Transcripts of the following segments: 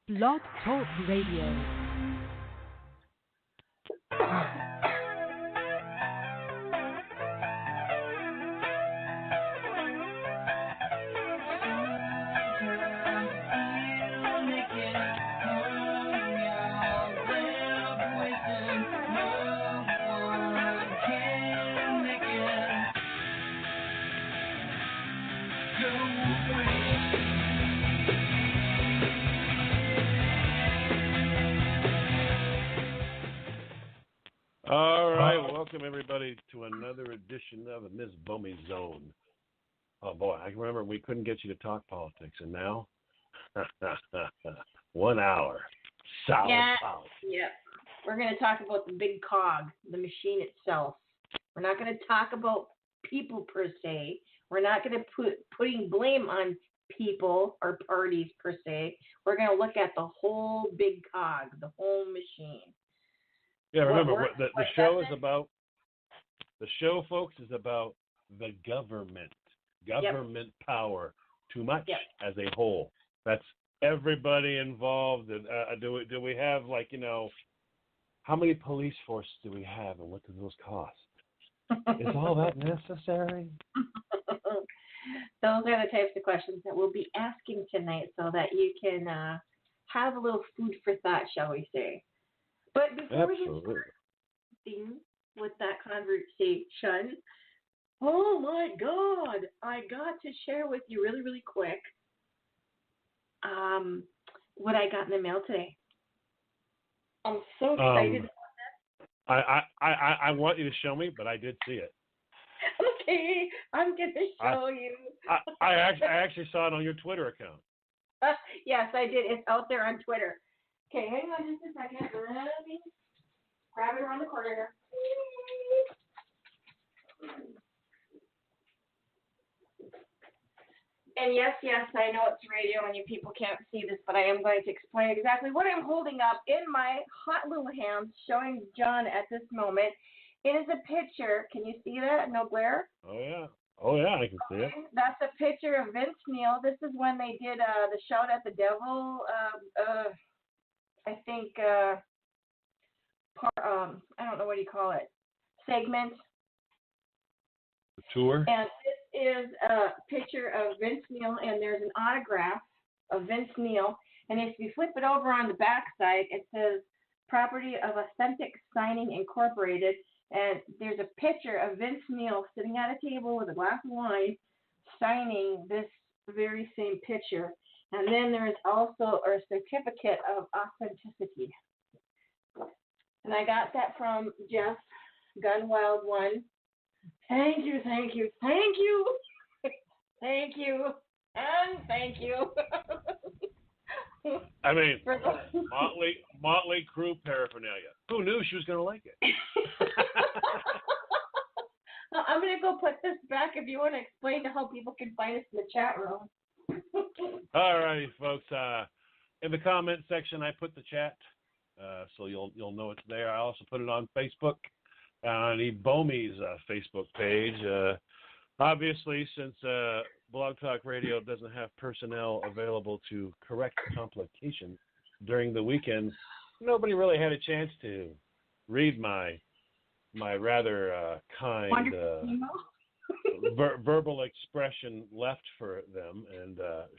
Blog Talk Radio. All right, welcome everybody to another edition of the Miss Bomey Zone. Oh boy, I remember we couldn't get you to talk politics, and now 1 hour, solid politics. Yeah, we're going to talk about the big cog, the machine itself. We're not going to talk about people per se. We're not going to putting blame on people or parties per se. We're going to look at the whole big cog, the whole machine. Yeah, remember what the show is about. The show, folks, is about the government power too much as a whole. That's everybody involved. And do we have, like, how many police forces do we have, and what do those cost? Is all that necessary? Those are the types of questions that we'll be asking tonight, so that you can have a little food for thought, shall we say. But before we get started with that conversation, oh my God, I got to share with you really, really quick what I got in the mail today. I'm so excited about that. I want you to show me, but I did see it. Okay, I'm going to show you. I actually saw it on your Twitter account. Yes, I did. It's out there on Twitter. Okay, hang on just a second. Let me grab it around the corner here. And yes, I know it's radio and you people can't see this, but I am going to explain exactly what I'm holding up in my hot little hands, showing John at this moment. It is a picture. Can you see that? No glare? Oh, yeah, I can see it. That's a picture of Vince Neil. This is when they did the Shout at the Devil, I think, I don't know what you call it, segment. The tour? And this is a picture of Vince Neil, and there's an autograph of Vince Neil. And if you flip it over on the back side, it says Property of Authentic Signing Incorporated. And there's a picture of Vince Neil sitting at a table with a glass of wine signing this very same picture. And then there's also a certificate of authenticity. And I got that from Jeff Gunwild1. Thank you. Thank you, and thank you. I mean, Motley Crue paraphernalia. Who knew she was going to like it? I'm going to go put this back if you want to explain to how people can find us in the chat room. All righty, folks. In the comment section, I put the chat, so you'll know it's there. I also put it on Facebook, on Bomey's Facebook page. Obviously, since Blog Talk Radio doesn't have personnel available to correct complications during the weekend, nobody really had a chance to read my rather kind verbal expression left for them. And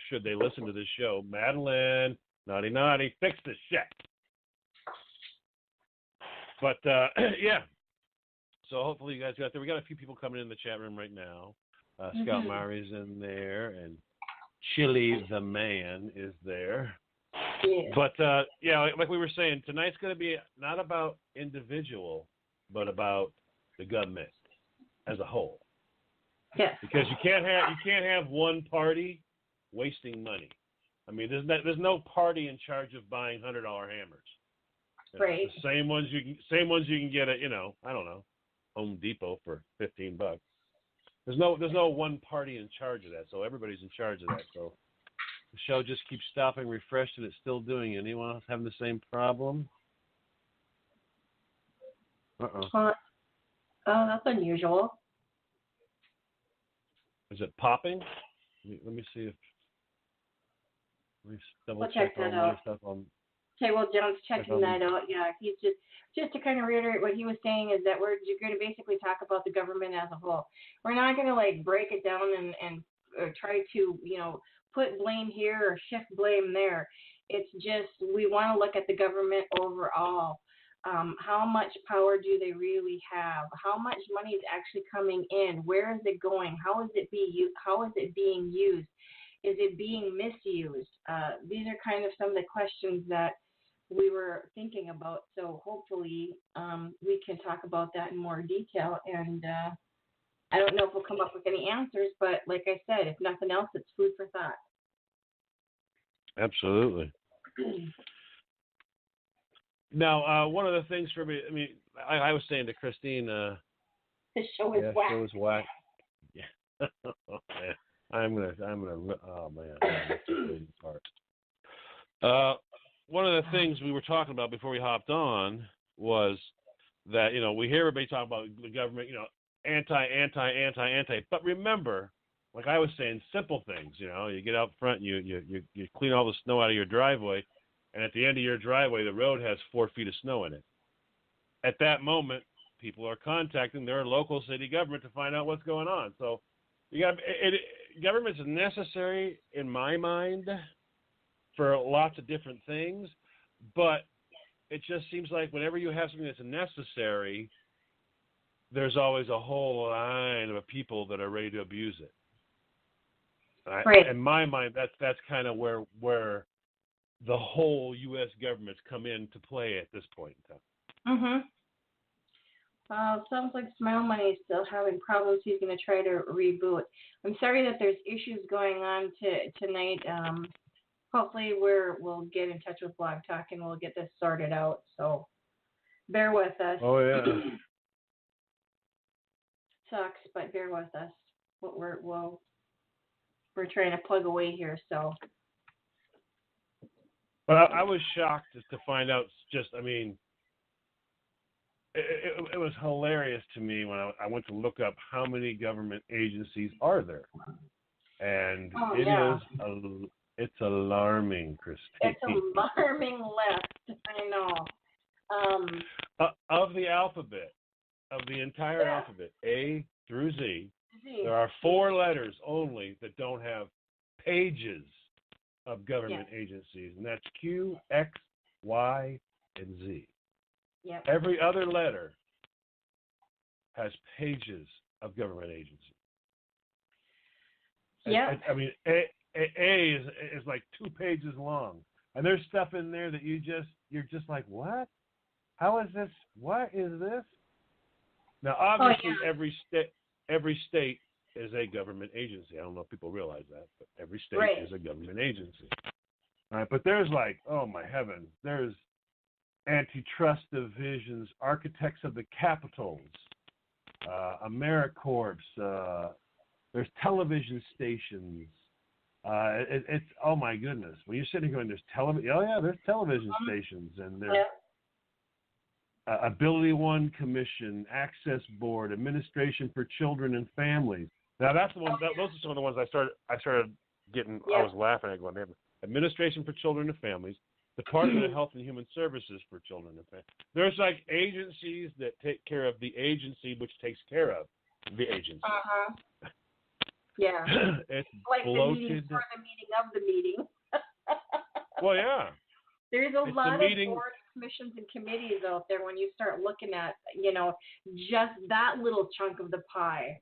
should they listen to this show, Madeline, naughty, fix the shit. But yeah. So hopefully you guys got there. We got a few people coming in the chat room right now. Scout Murray's in there, and Chili the Man is there. Yeah. But yeah, like we were saying, tonight's going to be not about individual, but about the government as a whole. Yes. Because you can't have one party wasting money. I mean, there's no party in charge of buying $100 hammers. Right. The same ones you can get at I don't know, Home Depot for $15. There's no one party in charge of that, so everybody's in charge of that. So the show just keeps stopping, refreshed, and it's still doing it. Anyone else having the same problem? Oh, that's unusual. Is it popping? Let me see if We double We'll check check that all my out. stuff on. Okay, well, John's Check checking on. that out. Yeah, he's just to kind of reiterate what he was saying is that you're going to basically talk about the government as a whole. We're not going to like break it down and try to put blame here or shift blame there. It's just we want to look at the government overall. How much power do they really have? How much money is actually coming in? Where is it going? How is it being used? Is it being misused? These are kind of some of the questions that we were thinking about. So hopefully we can talk about that in more detail. And I don't know if we'll come up with any answers, but like I said, if nothing else, it's food for thought. Absolutely. Now, one of the things for me, I mean, I was saying to Christine, the show is whack. Show is whack. Yeah. I'm gonna. Oh man, that's the crazy part. One of the things we were talking about before we hopped on was that we hear everybody talk about the government, anti. But remember, like I was saying, simple things. You get out front, and you clean all the snow out of your driveway, and at the end of your driveway, the road has 4 feet of snow in it. At that moment, people are contacting their local city government to find out what's going on. So government's necessary in my mind for lots of different things, but it just seems like whenever you have something that's necessary, there's always a whole line of people that are ready to abuse it. Right. In my mind, that's kind of where the whole U.S. government's come into play at this point in time. Sounds like Smile Money is still having problems. He's going to try to reboot. I'm sorry that there's issues going on tonight. Hopefully we'll get in touch with Blog Talk and we'll get this sorted out. So bear with us. Oh yeah. Sucks, but bear with us. We're trying to plug away here. So. But I was shocked just to find out. It was hilarious to me when I went to look up how many government agencies are there, and it's alarming, Christine. It's alarming list. I know. Of the alphabet, of the entire alphabet, A through Z, there are 4 letters only that don't have pages of government agencies, and that's Q, X, Y, and Z. Yep. Every other letter has pages of government agencies. Yeah. I mean, A is like 2 pages long, and there's stuff in there that you're just like, what? How is this? What is this? Now, obviously, every state is a government agency. I don't know if people realize that, but every state is a government agency. All right, but there's like, oh my heavens, there's antitrust divisions, architects of the capitals, AmeriCorps, there's television stations. It's oh my goodness. When you're sitting here going, there's television stations, and there's Ability One Commission, Access Board, Administration for Children and Families. Now that's the one. Those are some of the ones I started getting. I was laughing at going, Administration for Children and Families, Department of Health and Human Services for Children and Families. There's like agencies that take care of the agency which takes care of the agency. Yeah. It's like bloated. The meeting for the meeting of the meeting. Well, yeah. There's a lot of boards, commissions, and committees out there when you start looking at, just that little chunk of the pie.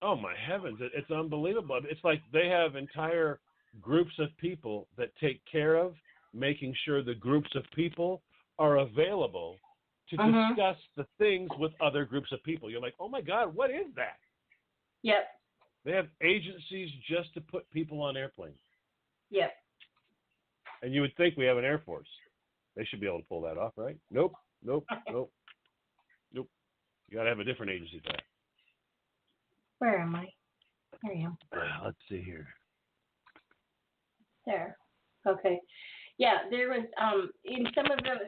Oh, my heavens. It's unbelievable. It's like they have entire groups of people that take care of making sure the groups of people are available to discuss the things with other groups of people. You're like, oh, my God, what is that? Yep. They have agencies just to put people on airplanes. Yep. And you would think we have an Air Force. They should be able to pull that off, right? Nope. You got to have a different agency for that. Where am I? There I am. Let's see here. There. Okay. Yeah, there was in some of them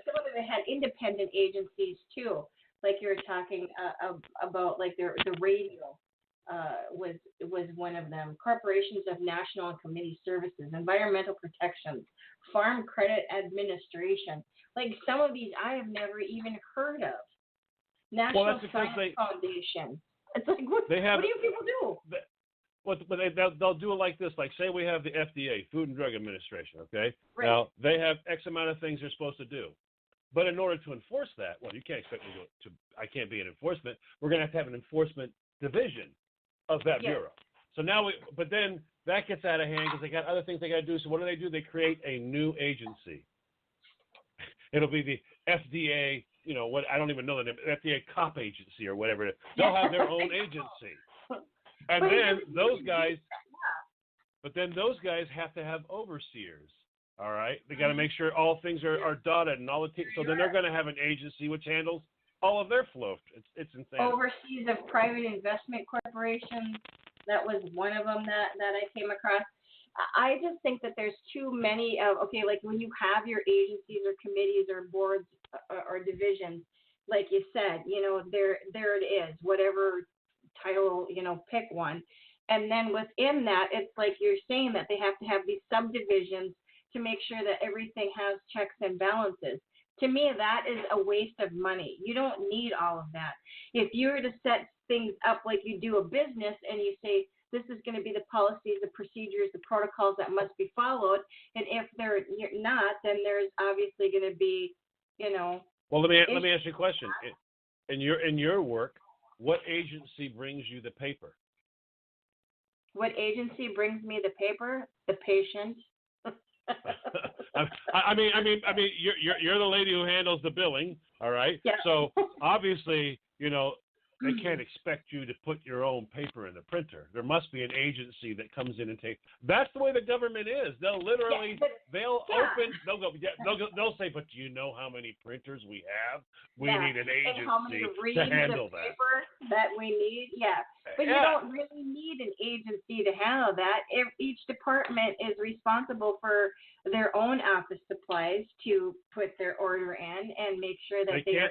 had independent agencies too. Like you were talking about, like the radio. was one of them. Corporations of National and Community Services, Environmental Protections, Farm Credit Administration. Like some of these I have never even heard of. National Science Foundation. It's like what do you people do? They'll do it like this. Like say we have the FDA, Food and Drug Administration. Okay. Right. Now they have X amount of things they're supposed to do. But in order to enforce that, well, you can't expect me to. I can't be an enforcement. We're going to have an enforcement division of that bureau. So now but then that gets out of hand because they got other things they got to do. So what do? They create a new agency. It'll be the FDA. What I don't even know the name. FDA Cop Agency or whatever. They'll have their own agency, and then those guys. But then those guys have to have overseers. All right, they got to make sure all things are dotted and all the so then they're going to have an agency which handles all of their flow. It's insane. Overseas of private investment corporations. That was one of them that I came across. I just think that there's too many of like when you have your agencies or committees or boards or divisions, like you said, there it is, whatever title, pick one, and then within that, it's like you're saying that they have to have these subdivisions to make sure that everything has checks and balances. To me, that is a waste of money. You don't need all of that. If you were to set things up like you do a business and you say, this is going to be the policies, the procedures, the protocols that must be followed, and if they're not, then there's obviously going to be, Well, let me ask you a question. In your work, what agency brings you the paper? What agency brings me the paper? The patient. I mean, you're the lady who handles the billing, all right? Yeah. So obviously, they can't expect you to put your own paper in the printer. There must be an agency that comes in and takes. That's the way the government is. They'll literally, they'll say, but do you know how many printers we have? We need an agency and how many to handle the paper that we need. Yeah, but you don't really need an agency to handle that. If each department is responsible for their own office supplies to put their order in and make sure that they are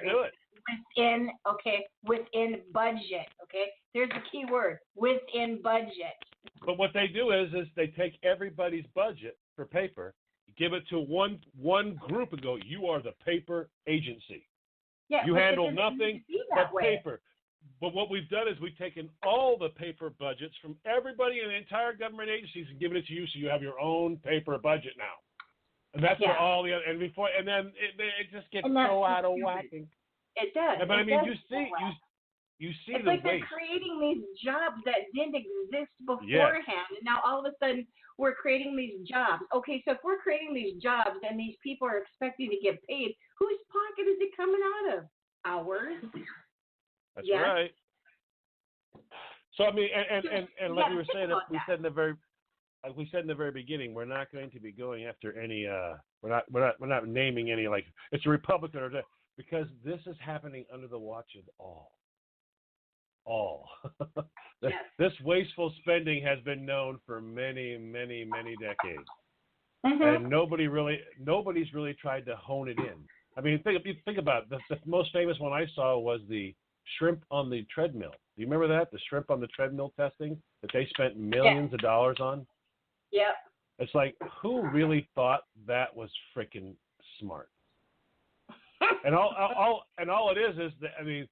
within budget. Okay, there's the key word, within budget. But what they do is they take everybody's budget for paper, give it to one group, and go, you are the paper agency. Yeah, you handle nothing but paper. But what we've done is we've taken all the paper budgets from everybody in the entire government agencies and given it to you, so you have your own paper budget now. And that's for all the other, and then it just gets so out of whack. It does. But I mean, you see it's the like they're waste. creating these jobs that didn't exist beforehand, and now all of a sudden we're creating these jobs. Okay, so if we're creating these jobs and these people are expecting to get paid, whose pocket is it coming out of? Ours. That's right. So I mean, and like we were saying, we said in the very beginning, we're not going to be going after any. We're not naming any, like it's a Republican or that, because this is happening under the watch of all. This wasteful spending has been known for many, many, many decades, and nobody's really tried to hone it in. I mean, think about it. The most famous one I saw was the shrimp on the treadmill. Do you remember that? The shrimp on the treadmill testing that they spent millions of dollars on? Yep. It's like, who really thought that was freaking smart? And all it is that, I mean,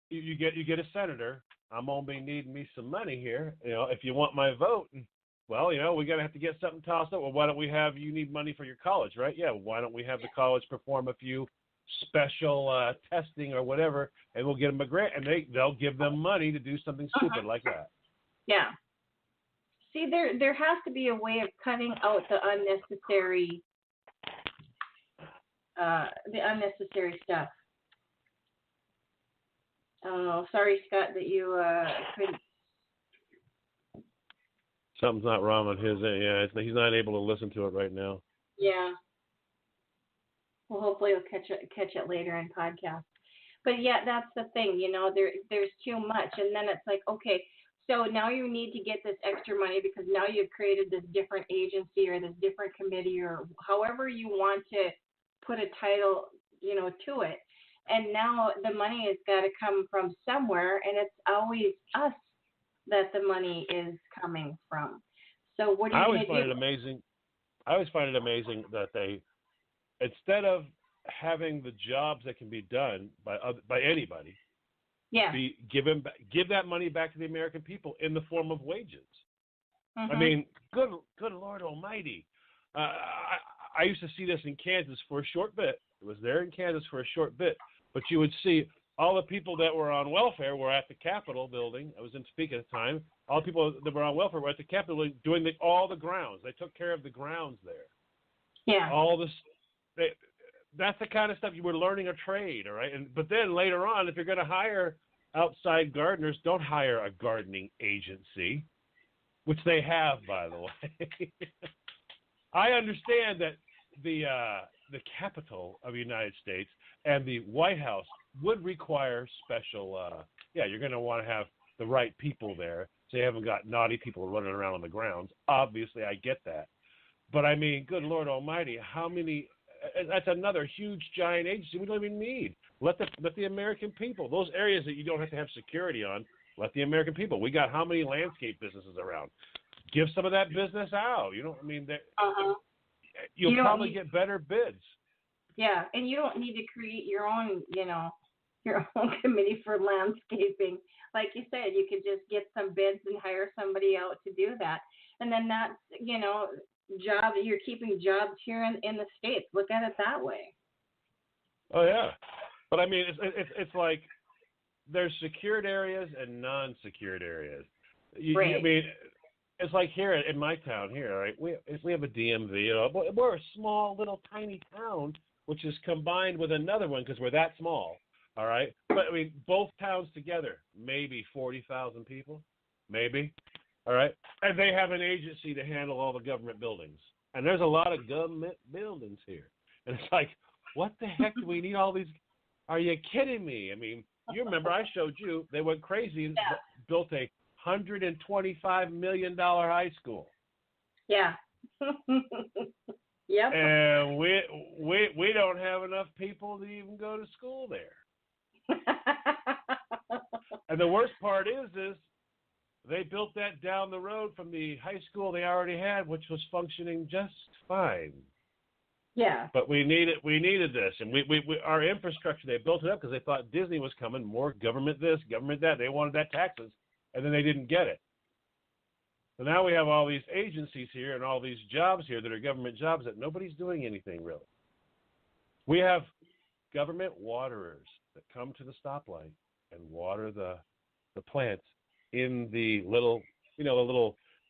you get a senator. I'm gonna be needing me some money here. If you want my vote, well, we're gonna have to get something tossed up. Well, why don't we have you need money for your college, right? Yeah. Well, why don't we have the college perform a few special testing or whatever, and we'll get them a grant, and they'll give them money to do something stupid like that. Yeah. See, there has to be a way of cutting out the unnecessary stuff. Oh, sorry, Scott, that you couldn't. Something's not wrong with his end. Yeah, he's not able to listen to it right now. Yeah. Well, hopefully he'll catch it later in podcast. But yeah, that's the thing. There's too much, and then it's like, okay, so now you need to get this extra money because now you've created this different agency or this different committee or however you want to put a title, to it. And now the money has got to come from somewhere, and it's always us. that the money is coming from. So what are you I always going find to it do? amazing. I always find it amazing that they, instead of having the jobs that can be done by anybody, Yeah. give that money back to the American people in the form of wages. I Mhm. mean, good Lord Almighty. I used to see this in Kansas for a short bit. It was there in Kansas for a short bit, but you would see all the people that were on welfare were at the Capitol building. I was in Topeka at the time. All the people that were on welfare were at the Capitol building doing all the grounds. They took care of the grounds there. Yeah. All this. That's the kind of stuff you were learning a trade, all right? But then later on, if you're going to hire outside gardeners, don't hire a gardening agency, which they have, by the way. I understand that the Capitol of the United States and the White House would require special. You're going to want to have the right people there, so you haven't got naughty people running around on the grounds. Obviously, I get that, but I mean, good Lord Almighty, how many? That's another huge giant agency we don't even need. Let the American people, those areas that you don't have to have security on, let the American people. We got how many landscape businesses around? Give some of that business out. You know, I mean, you'll probably get better bids. Yeah, and you don't need to create your own, your own committee for landscaping. Like you said, you could just get some bids and hire somebody out to do that. And then that's, jobs, you're keeping jobs here in the States. Look at it that way. Oh, yeah. But, I mean, it's like there's secured areas and non-secured areas. Right. I mean, it's like here in my town here, right? We have a DMV. We're a small, little, tiny town, which is combined with another one because we're that small. All right, but I mean, both towns together, maybe 40,000 people, maybe. All right, and they have an agency to handle all the government buildings, and there's a lot of government buildings here, and it's like, what the heck do we need all these? Are you kidding me? I mean, you remember I showed you they went crazy and built a $125 million high school. Yeah. Yep. And we don't have enough people to even go to school there. And the worst part is they built that down the road from the high school they already had, which was functioning just fine. Yeah. But we needed this, and we our infrastructure, they built it up because they thought Disney was coming, more government this, government that. They wanted that taxes, and then they didn't get it. So now we have all these agencies here and all these jobs here that are government jobs that nobody's doing anything really. We have government waterers that come to the stoplight and water the plants in the little,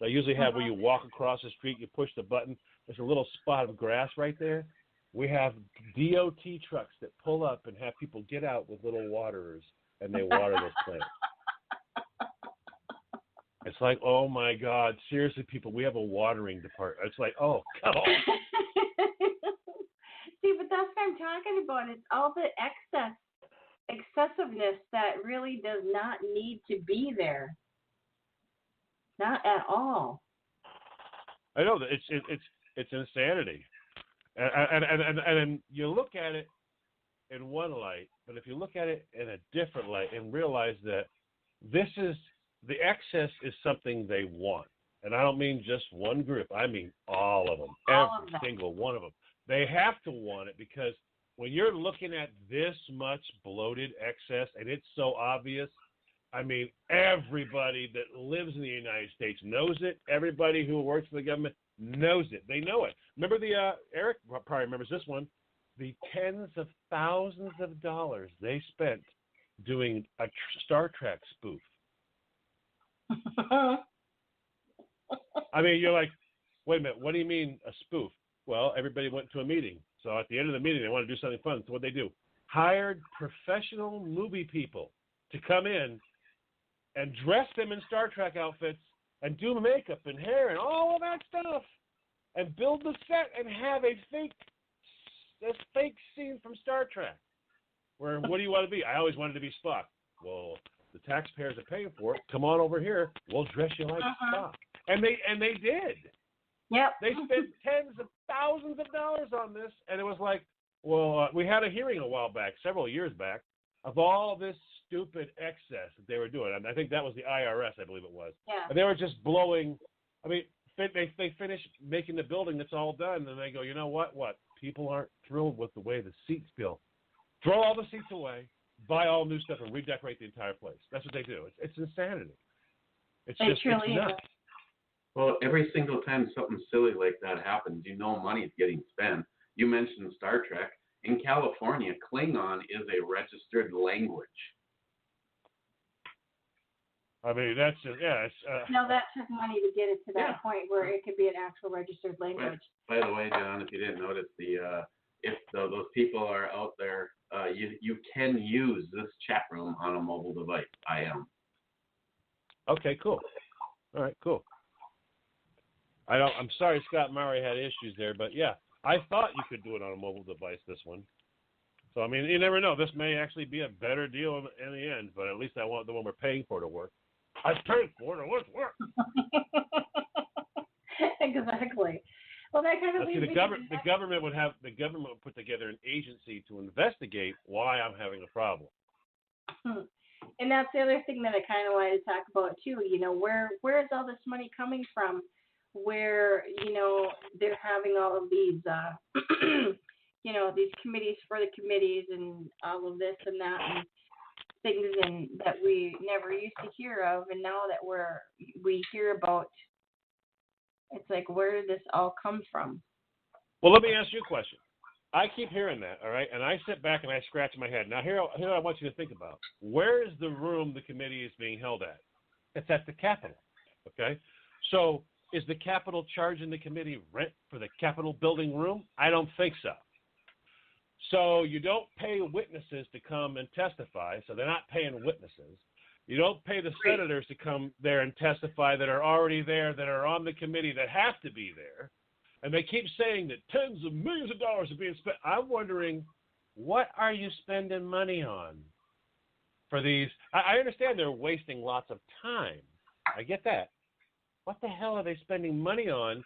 they usually have where you walk across the street, you push the button, there's a little spot of grass right there. We have DOT trucks that pull up and have people get out with little waterers, and they water those plants. It's like, oh my God, seriously, people, we have a watering department. It's like, oh, come on. See, but that's what I'm talking about. It's all the excessiveness that really does not need to be there. Not at all. I know that it's insanity, and you look at it in one light, but if you look at it in a different light and realize that this is the excess is something they want, and I don't mean just one group. I mean all of them, every single one of them. They have to want it because when you're looking at this much bloated excess and it's so obvious, I mean, everybody that lives in the United States knows it. Everybody who works for the government knows it. They know it. Remember Eric probably remembers this one, the tens of thousands of dollars they spent doing a Star Trek spoof. I mean, you're like, wait a minute, what do you mean a spoof? Well, everybody went to a meeting. So at the end of the meeting, they want to do something fun. So what they do? Hired professional movie people to come in and dress them in Star Trek outfits and do makeup and hair and all of that stuff and build the set and have a fake scene from Star Trek. Where, what do you want to be? I always wanted to be Spock. Well, the taxpayers are paying for it. Come on over here. We'll dress you like Spock. And they did. Yep. They spent tens of thousands of dollars on this, and it was like, well, we had a hearing a while back, several years back, of all this stupid excess that they were doing. And I think that was the IRS, I believe it was. Yeah. And they were just blowing. I mean, they finished making the building. It's all done, and they go, you know what? What? People aren't thrilled with the way the seats feel. Throw all the seats away, buy all new stuff, and redecorate the entire place. That's what they do. It's insanity. It's nuts. Well, every single time something silly like that happens, money's getting spent. You mentioned Star Trek. In California, Klingon is a registered language. I mean, that's just, no, that took money to get it to that point where it could be an actual registered language. By the way, John, if you didn't notice, if those people are out there, you can use this chat room on a mobile device. I am. Okay, cool. All right, cool. I'm sorry Scott Murray had issues there, but yeah, I thought you could do it on a mobile device, this one. So, I mean, you never know. This may actually be a better deal in the end, but at least I want the one we're paying for to work. I paid for it. Let's work. Exactly. Well, that kind of leads the government would put together an agency to investigate why I'm having a problem. And that's the other thing that I kind of wanted to talk about too. Where is all this money coming from? Where they're having all of these these committees for the committees and all of this and that and things and that we never used to hear of, and now that we hear about, it's like, where did this all come from? Well, let me ask you a question. I keep hearing that, all right, and I sit back and I scratch my head. Now, here I want you to think about. Where is the room the committee is being held at? It's at the Capitol, okay? So is the Capitol charging the committee rent for the Capitol building room? I don't think so. So you don't pay witnesses to come and testify, so they're not paying witnesses. You don't pay the senators to come there and testify that are already there, that are on the committee, that have to be there. And they keep saying that tens of millions of dollars are being spent. I'm wondering, what are you spending money on for these? I understand they're wasting lots of time. I get that. What the hell are they spending money on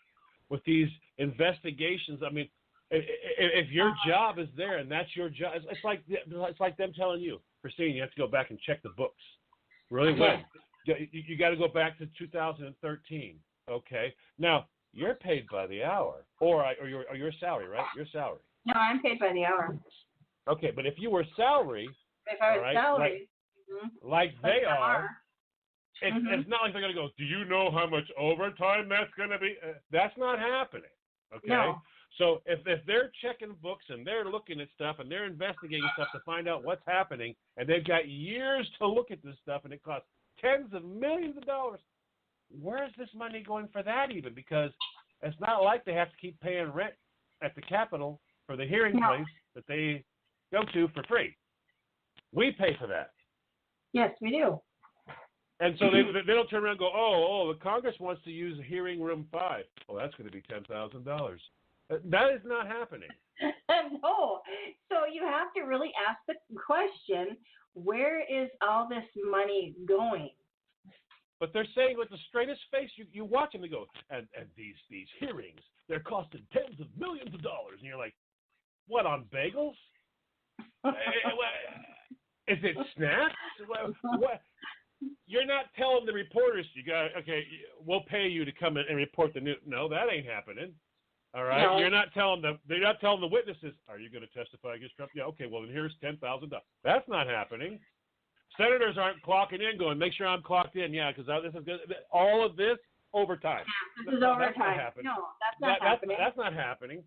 with these investigations? I mean, if your job is there and that's your job, it's like them telling you, Christine, you have to go back and check the books. Really? When? You got to go back to 2013. Okay. Now, you're paid by the hour, or your salary, right? Your salary. No, I'm paid by the hour. Okay, but if you were salary, if I was salary, like they are, it's not like they're going to go, do you know how much overtime that's going to be? That's not happening. Okay. No. So if they're checking books and they're looking at stuff and they're investigating stuff to find out what's happening, and they've got years to look at this stuff and it costs tens of millions of dollars, where is this money going for that even? Because it's not like they have to keep paying rent at the Capitol for the hearing place that they go to for free. We pay for that. Yes, we do. And so they don't turn around and go, oh, the Congress wants to use hearing room 5. Well, that's going to be $10,000. That is not happening. No. So you have to really ask the question, where is all this money going? But they're saying with the straightest face, you watch them and go, and these hearings, they're costing tens of millions of dollars. And you're like, what, on bagels? Is it snacks? What? You're not telling the reporters, we'll pay you to come in and report the news. No, that ain't happening. All right, no. They're not telling the witnesses, are you going to testify against Trump? Yeah, okay, well then here's $10,000. That's not happening. Senators aren't clocking in, going, make sure I'm clocked in. Yeah, because this is good. All of this overtime. Yeah, this is overtime. That's not happening. No, that's not happening. That's not happening.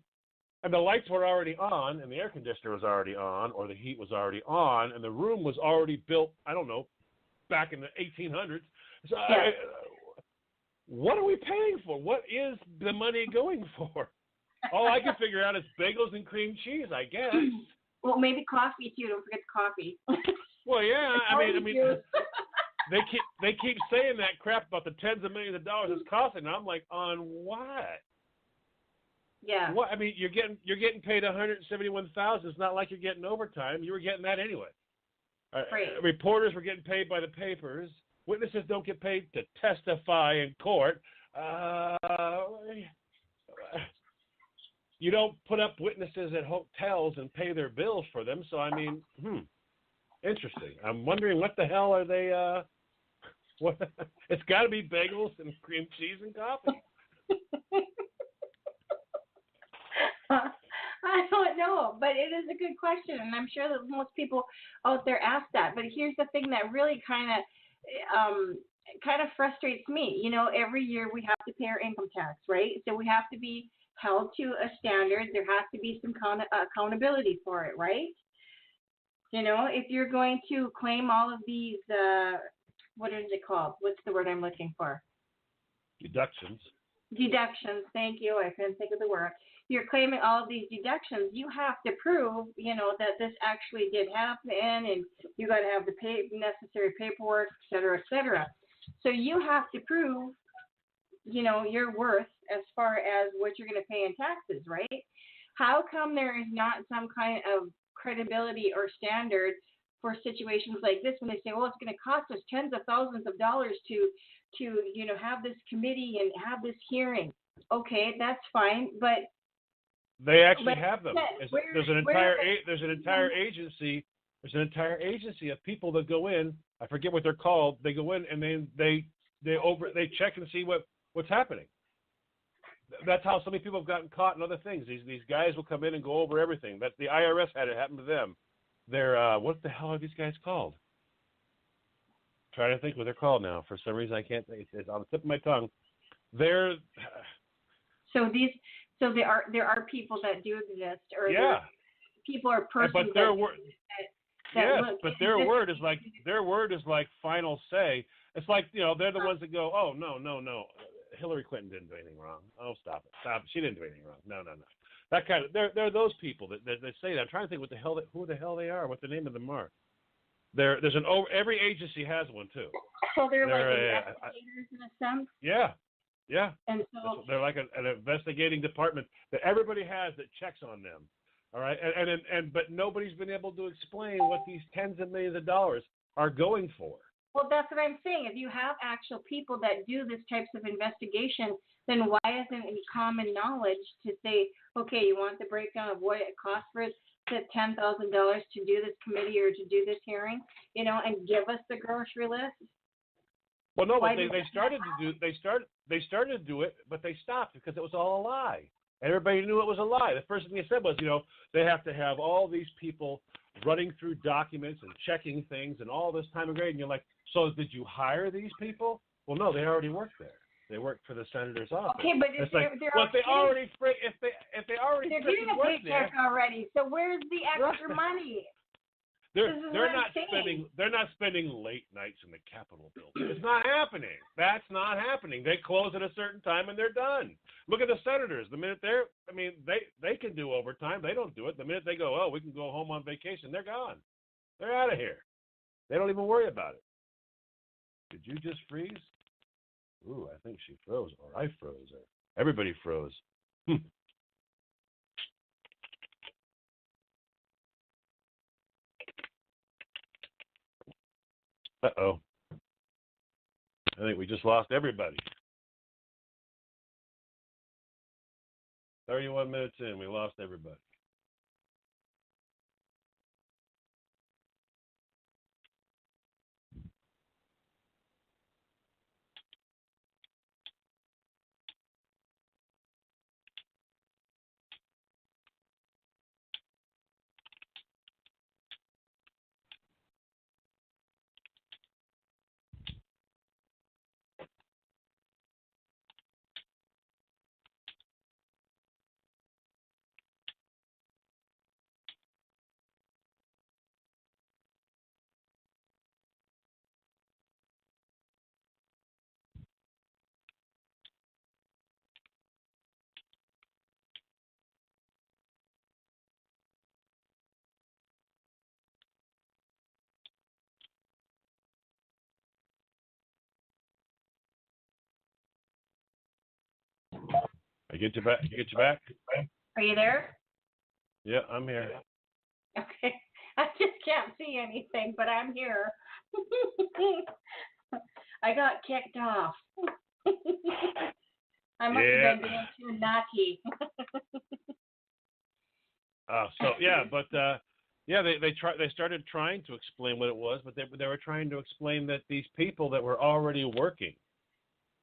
And the lights were already on, and the air conditioner was already on, or the heat was already on, and the room was already built. I don't know, back in the 1800s. So yeah. What are we paying for? What is the money going for? All I can figure out is bagels and cream cheese, I guess. Well, maybe coffee too. Don't forget the coffee. Well, yeah. I mean, they keep saying that crap about the tens of millions of dollars it's costing. And I'm like, on what? Yeah. What? I mean, you're getting paid $171,000. It's not like you're getting overtime. You were getting that anyway. Reporters were getting paid by the papers. Witnesses don't get paid to testify in court. You don't put up witnesses at hotels and pay their bills for them. So, I mean, Interesting. I'm wondering what the hell are they? What? It's got to be bagels and cream cheese and coffee. I don't know, but it is a good question, and I'm sure that most people out there ask that. But here's the thing that really kind of frustrates me. You know, every year we have to pay our income tax, right? So we have to be held to a standard. There has to be some accountability for it, right? You know, if you're going to claim all of these, what is it called? What's the word I'm looking for? Deductions. Deductions. Thank you. I couldn't think of the word. You're claiming all of these deductions. You have to prove, you know, that this actually did happen, and you got to have the necessary paperwork, et cetera, et cetera. So you have to prove, you know, your worth as far as what you're going to pay in taxes, right? How come there is not some kind of credibility or standard for situations like this when they say, well, it's going to cost us tens of thousands of dollars to you know, have this committee and have this hearing? Okay, that's fine, but they actually have them. There's an entire agency. There's an entire agency of people that go in. I forget what they're called. They go in and they check and see what's happening. That's how so many people have gotten caught in other things. These guys will come in and go over everything. That the IRS had it happen to them. They're what the hell are these guys called? I'm trying to think what they're called now. For some reason I can't think. It's on the tip of my tongue. There are people that do exist, or people are persons. But their word, but their word is like final say. It's like, you know, they're the ones that go, oh no, Hillary Clinton didn't do anything wrong. Oh, stop it. She didn't do anything wrong. No. That kind of they're those people that say that. I'm trying to think who the hell they are, what the name of them are. There's every agency has one too. So they're like investigators in a sense. Yeah. And so they're like an investigating department that everybody has that checks on them. All right, but nobody's been able to explain what these tens of millions of dollars are going for. Well, that's what I'm saying. If you have actual people that do this types of investigation, then why isn't it common knowledge to say, okay, you want the breakdown of what it costs for $10,000 to do this committee or to do this hearing, you know, and give us the grocery list? Well, no, but they started to do it, but they stopped because it was all a lie. Everybody knew it was a lie. The first thing they said was, you know, they have to have all these people running through documents and checking things and all this time and grade. And you're like, so did you hire these people? Well, no, they already worked there. They worked for the senator's office. Okay, but if they're already worked getting a paycheck already, so where's the extra money? They're not spending late nights in the Capitol building. It's not happening. That's not happening. They close at a certain time and they're done. Look at the senators. The minute they can do overtime. They don't do it. The minute they go, oh, we can go home on vacation, they're gone. They're out of here. They don't even worry about it. Did you just freeze? Ooh, I think she froze, or I froze, or everybody froze. Uh-oh. I think we just lost everybody. 31 minutes in, we lost everybody. I get you back? Are you there? Yeah, I'm here. Okay. I just can't see anything, but I'm here. I got kicked off. I must have been being too naughty. Yeah, they started trying to explain what it was, but they were trying to explain that these people that were already working.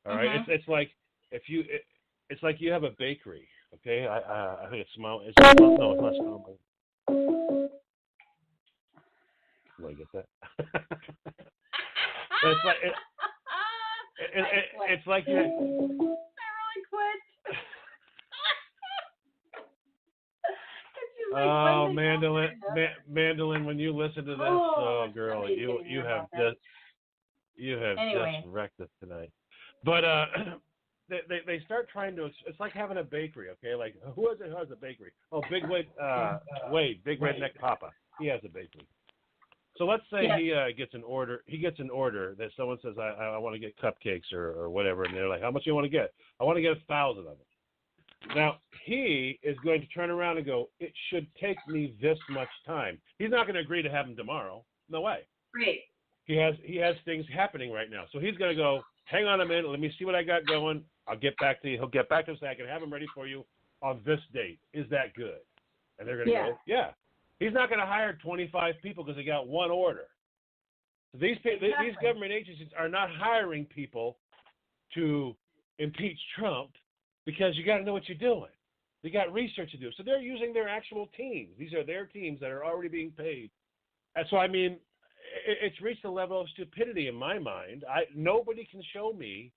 All right, it's like it's like you have a bakery. Okay, I think it's Smile. No, it's not Smile. Let me get that. It's like it's like you. I really quit. Oh, Mandolin, when you listen to this, girl, you have just wrecked us tonight. But they start trying to. It's like having a bakery, okay? Like who has a bakery? Oh, Big Wade, Big Redneck Papa. He has a bakery. So let's say he gets an order. He gets an order that someone says, I want to get cupcakes or whatever, and they're like, how much do you want to get? I want to get 1,000 of them. Now, he is going to turn around and go, it should take me this much time. He's not going to agree to have them tomorrow. No way. Right. He has things happening right now. So he's going to go, hang on a minute, let me see what I got going. I'll get back to you. He'll get back to us. I can have them ready for you on this date. Is that good? And they're going to go, yeah. He's not going to hire 25 people because they got one order. So these government agencies are not hiring people to impeach Trump because you got to know what you're doing. You got research to do. So they're using their actual teams. These are their teams that are already being paid. And so, I mean, it's reached a level of stupidity in my mind. Nobody can show me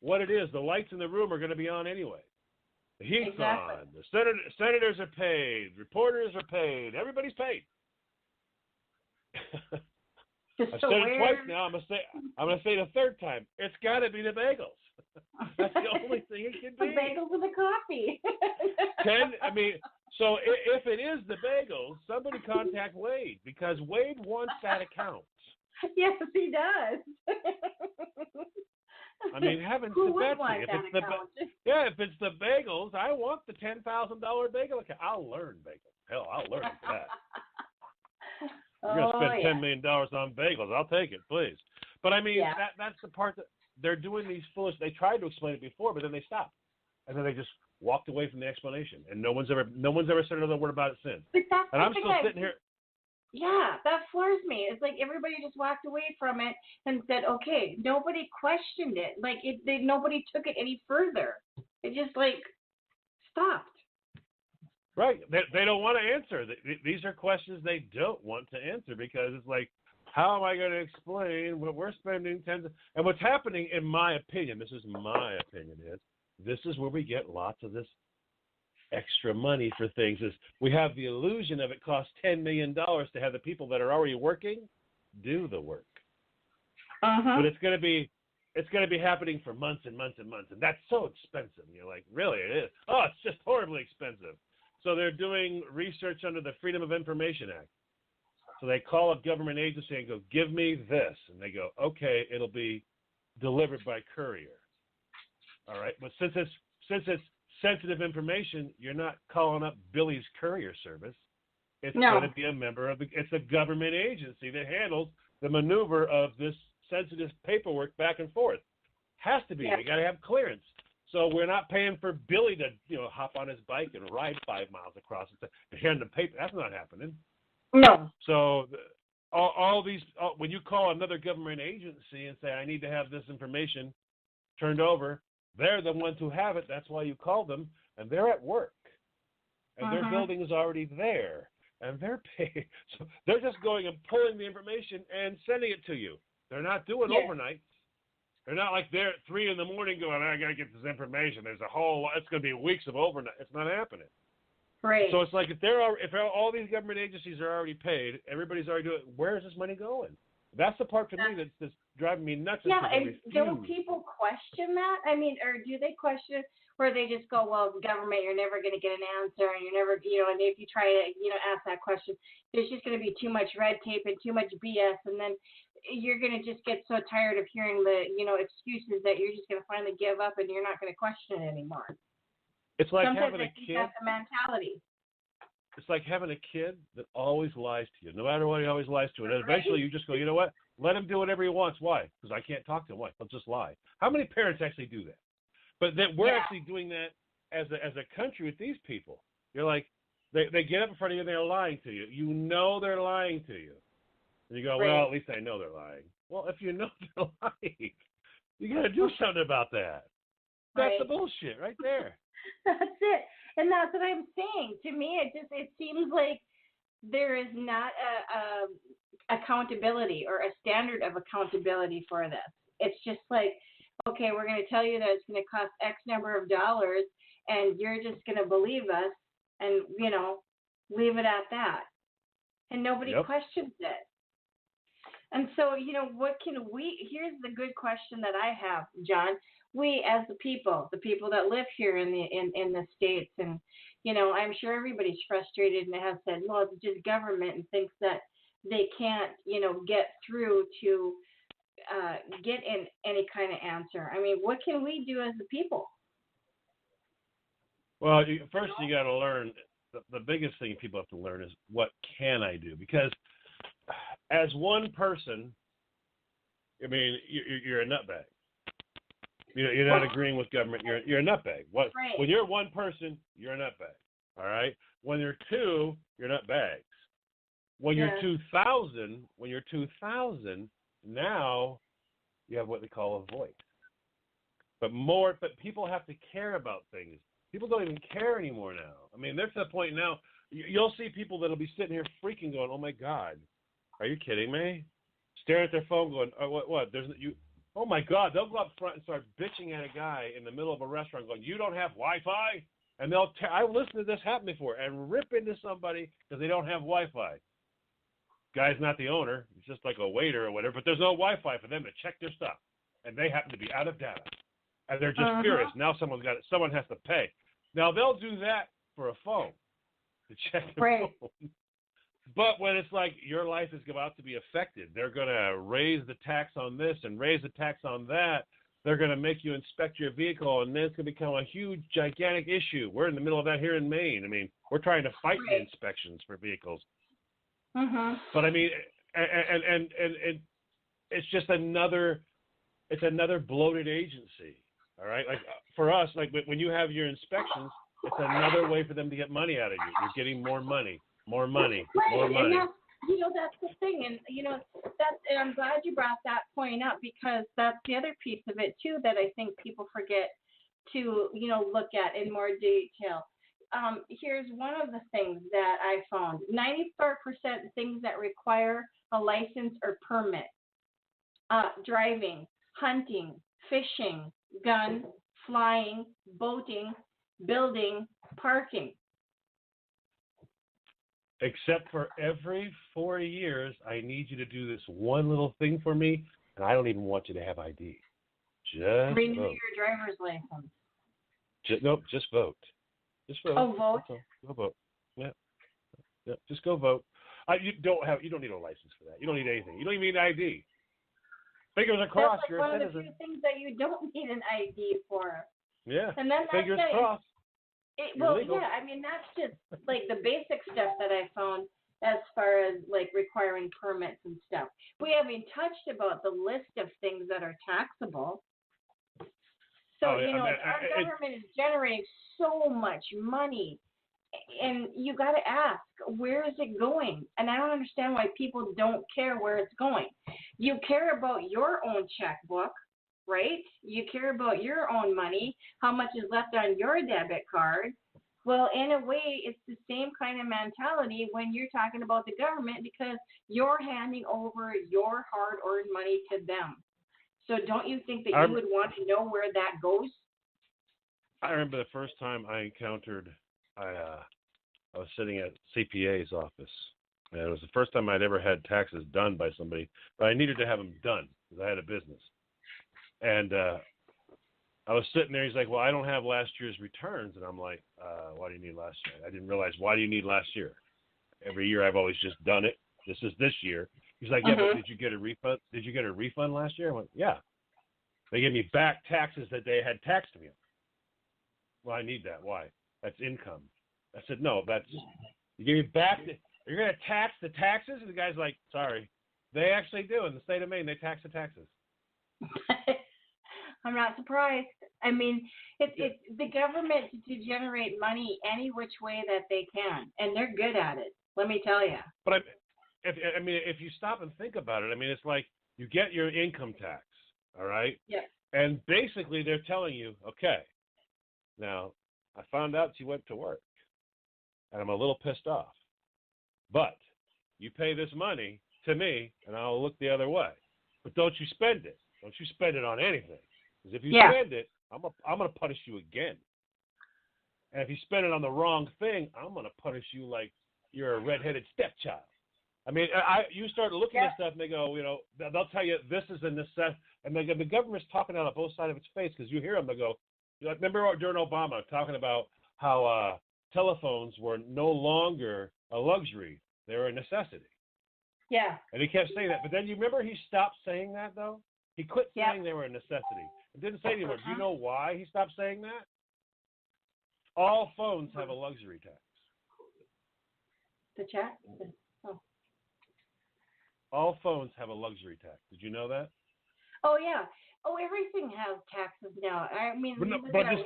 what it is. The lights in the room are going to be on anyway. The heat's on. The senators are paid. Reporters are paid. Everybody's paid. I've said it twice now. I'm gonna say it a third time. It's got to be the bagels. That's the only thing it can be. The bagels and the coffee. So if it is the bagels, somebody contact Wade because Wade wants that account. Yes, he does. I mean, heavens to Betsy. If it's the bagels, I want the $10,000 bagel account. I'll learn bagels. Hell, I'll learn for that. You're going to spend $10 million on bagels. I'll take it, please. But I mean, that's the part that they're doing these foolish. They tried to explain it before, but then they stopped, and then they just walked away from the explanation, and no one's ever said another word about it since. And I'm still sitting here. Yeah, that floors me. It's like everybody just walked away from it and said, okay, nobody questioned it. Like nobody took it any further. It just stopped. Right. They don't want to answer. These are questions they don't want to answer because it's like, how am I going to explain what we're spending and what's happening, in my opinion, this is my opinion, this is where we get lots of this extra money for things. Is we have the illusion of it costs $10 million to have the people that are already working do the work. But it's going to be happening for months and months and months, and that's so expensive. And you're like, really, it is? Oh, it's just horribly expensive. So they're doing research under the Freedom of Information Act. So they call a government agency and go, give me this. And they go, okay, it'll be delivered by courier. All right. But since it's sensitive information, you're not calling up Billy's Courier Service. It's going to be a member of it's a government agency that handles the maneuver of this sensitive paperwork back and forth. Has to be. We got to have clearance. So we're not paying for Billy to, hop on his bike and ride 5 miles across and hand the paper. That's not happening. No. So all these, when you call another government agency and say, I need to have this information turned over, they're the ones who have it. That's why you call them, and they're at work, and their building is already there, and they're paid. So they're just going and pulling the information and sending it to you. They're not doing overnight. They're not like they're at 3 a.m. going, I got to get this information. There's it's going to be weeks of overnight. It's not happening. Right. So it's like if all these government agencies are already paid, everybody's already doing it, where is this money going? That's the part for me that's driving me nuts. Yeah, and don't people question that? I mean, or do they question where they just go, well, government, you're never going to get an answer, and you're never, and if you try to, ask that question, there's just going to be too much red tape and too much BS, and then you're going to just get so tired of hearing the, excuses that you're just going to finally give up and you're not going to question it anymore. It's like sometimes having a kid. That's the mentality. It's like having a kid that always lies to you. No matter what, he always lies to you. And eventually you just go, you know what? Let him do whatever he wants. Why? Because I can't talk to him. Why? He'll just lie. How many parents actually do that? But that we're actually doing that as a country with these people. You're like, They get up in front of you and they're lying to you. You know they're lying to you. And you go, Right. well, at least I know they're lying. Well, if you know they're lying, you got to do something about that. That's Right. the bullshit right there. That's it. And that's what I'm saying. To me, it seems like there is not a accountability or a standard of accountability for this. It's just like, okay, we're going to tell you that it's going to cost X number of dollars, and you're just going to believe us, and leave it at that, and nobody questions it. And so, what can we? Here's the good question that I have, John. We, as the people that live here in the States, and I'm sure everybody's frustrated and has said, well, it's just government, and thinks that they can't, get through to get in any kind of answer. I mean, what can we do as the people? Well, first you got to learn. The biggest thing people have to learn is, what can I do? Because as one person, I mean, you're a nutbag. You're not agreeing with government. You're a nutbag. Right. When you're one person, you're a nutbag. All right. When you're two, you're nutbags. When you're 2,000, now you have what they call a voice. But people have to care about things. People don't even care anymore now. I mean, they're to the point now. You'll see people that'll be sitting here freaking, going, "Oh my God, are you kidding me?" Staring at their phone, going, "Oh, what? There's you." Oh my God, they'll go up front and start bitching at a guy in the middle of a restaurant, going, "You don't have Wi-Fi?" And I've listened to this happen before, and rip into somebody because they don't have Wi-Fi. Guy's not the owner; he's just like a waiter or whatever. But there's no Wi-Fi for them to check their stuff, and they happen to be out of data, and they're just furious. Now someone has to pay. Now they'll do that for a phone to check the phone. But when it's like your life is about to be affected, they're going to raise the tax on this and raise the tax on that. They're going to make you inspect your vehicle, and then it's going to become a huge, gigantic issue. We're in the middle of that here in Maine. I mean, we're trying to fight the inspections for vehicles. But I mean, and it's just another bloated agency. All right, like for us, like when you have your inspections, it's another way for them to get money out of you. You're getting more money. More money. And that's the thing. And, and I'm glad you brought that point up, because that's the other piece of it, too, that I think people forget to, look at in more detail. Here's one of the things that I found. 94% things that require a license or permit. Driving, hunting, fishing, gun, flying, boating, building, parking. Except for every 4 years, I need you to do this one little thing for me, and I don't even want you to have ID. Just renew vote. Your driver's license. Just vote. Just vote. Oh, vote. Go vote. Yeah. Just go vote. You don't need a license for that. You don't need anything. You don't even need an ID. Fingers acrossed. That's like you're one a of citizen. the few things that you don't need an ID for. Yeah. And then fingers crossed. I mean, that's just like the basic stuff that I found as far as like requiring permits and stuff. We haven't touched about the list of things that are taxable. So, our government is generating so much money, and you got to ask, where is it going? And I don't understand why people don't care where it's going. You care about your own checkbook, right? You care about your own money, how much is left on your debit card. Well, in a way, it's the same kind of mentality when you're talking about the government, because you're handing over your hard-earned money to them. So don't you think that you would want to know where that goes? I remember the first time I encountered, I was sitting at CPA's office, and it was the first time I'd ever had taxes done by somebody, but I needed to have them done because I had a business. And I was sitting there. He's like, well, I don't have last year's returns. And I'm like, why do you need last year? I didn't realize, why do you need last year? Every year I've always just done it. This is this year. He's like, yeah, but did you get a refund? Did you get a refund last year? I went, yeah. They gave me back taxes that they had taxed me. Well, I need that. Why? That's income. I said, no, you gave me back. You're going to tax the taxes? And the guy's like, sorry. They actually do. In the state of Maine, they tax the taxes. I'm not surprised. I mean, it's the government to generate money any which way that they can, and they're good at it. Let me tell you. But if you stop and think about it, I mean, it's like you get your income tax, all right? Yeah. And basically they're telling you, okay, now I found out you went to work, and I'm a little pissed off, but you pay this money to me, and I'll look the other way. But don't you spend it. Don't you spend it on anything. Because if you spend it, I'm going to punish you again. And if you spend it on the wrong thing, I'm going to punish you like you're a redheaded stepchild. I mean, you start looking at stuff, and they go, they'll tell you this is a necessity. And the government's talking out of both sides of its face, because you hear them, they go, remember during Obama talking about how telephones were no longer a luxury. They were a necessity. Yeah. And he kept saying that. But then you remember he stopped saying that, though? He quit saying they were a necessity. It didn't say anymore. Do you know why he stopped saying that? All phones have a luxury tax. The chat? Oh. All phones have a luxury tax. Did you know that? Oh, yeah. Oh, everything has taxes now. I mean, but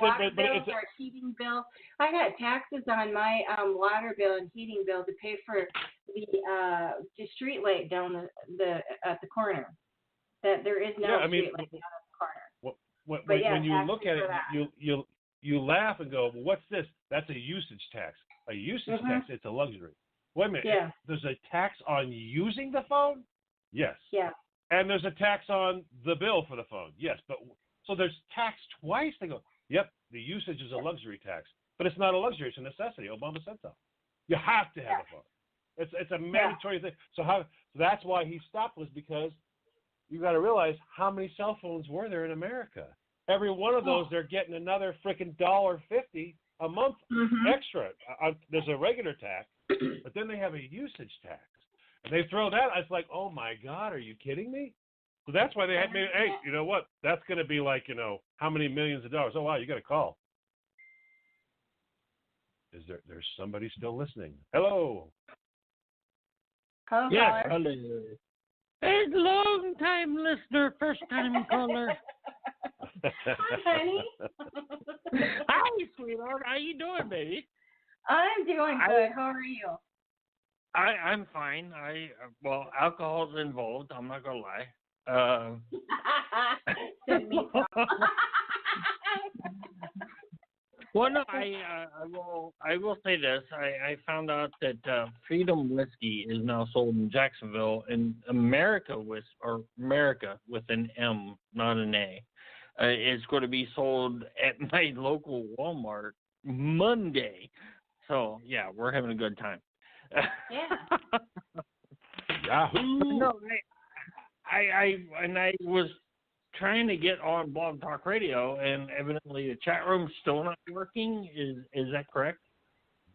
water bills or heating bill. I got taxes on my water bill and heating bill to pay for the street light down at the corner. That there is no street light down at the corner. When you look at it, you laugh and go, well, what's this? That's a usage tax. A usage tax, it's a luxury. Wait a minute. Yeah. There's a tax on using the phone? Yes. Yeah. And there's a tax on the bill for the phone. Yes. But so there's tax twice? They go, yep, the usage is a luxury tax. But it's not a luxury. It's a necessity. Obama said so. You have to have a phone. It's a mandatory thing. So that's why he stopped, was because you got to realize how many cell phones were there in America. Every one of those, they're getting another freaking $1.50 a month extra. There's a regular tax, but then they have a usage tax. And they throw that, it's like, oh my God, are you kidding me? So that's why they had made, hey, you know what? That's going to be like, how many millions of dollars? Oh, wow, you got a call. There's somebody still listening? Hello. Hello, yes, caller. hello. Hey, long time listener, first time caller. Hi, honey. Hi, sweetheart. How you doing, baby? I'm doing good. How are you? I'm fine. Well, alcohol's involved. I'm not gonna lie. Send me some. Well, no, I will say this. I found out that Freedom Whiskey is now sold in Jacksonville, and America with an M, not an A. Is going to be sold at my local Walmart Monday. So yeah, we're having a good time. Yeah. Yahoo! No, I was trying to get on Blog Talk Radio, and evidently the chat room's still not working. Is that correct?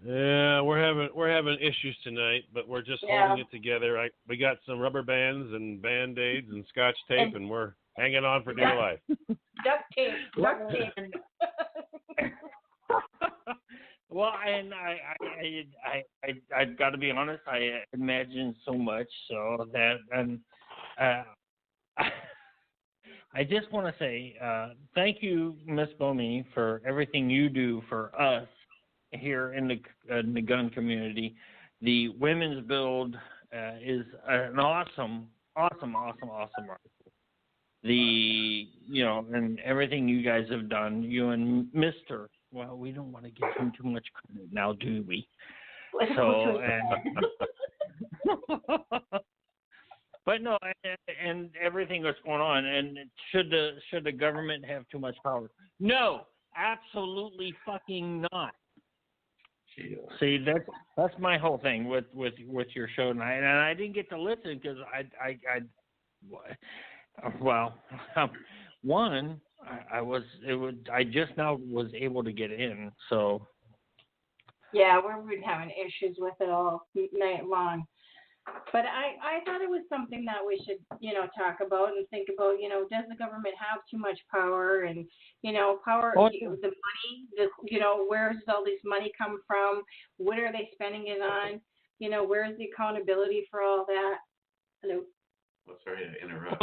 Yeah, we're having issues tonight, but we're just holding it together. We got some rubber bands and Band-Aids and Scotch tape, and we're hanging on for dear life. Duct tape. Well, and I've got to be honest. I imagine so much so that, and I just want to say thank you, Miss Bomey, for everything you do for us here in the gun community. The Women's Build is an awesome article. And everything you guys have done, you and Mr. Well, we don't want to give him too much credit now, do we? So, but no, and everything that's going on, and should the government have too much power? No, absolutely fucking not. See, that's my whole thing with your show tonight, and I didn't get to listen because I just now was able to get in, so. Yeah, we've been having issues with it all night long. But I thought it was something that we should, talk about and think about, does the government have too much power? And, power, the money, where does all this money come from? What are they spending it on? Where's the accountability for all that? Hello? Well, sorry to interrupt.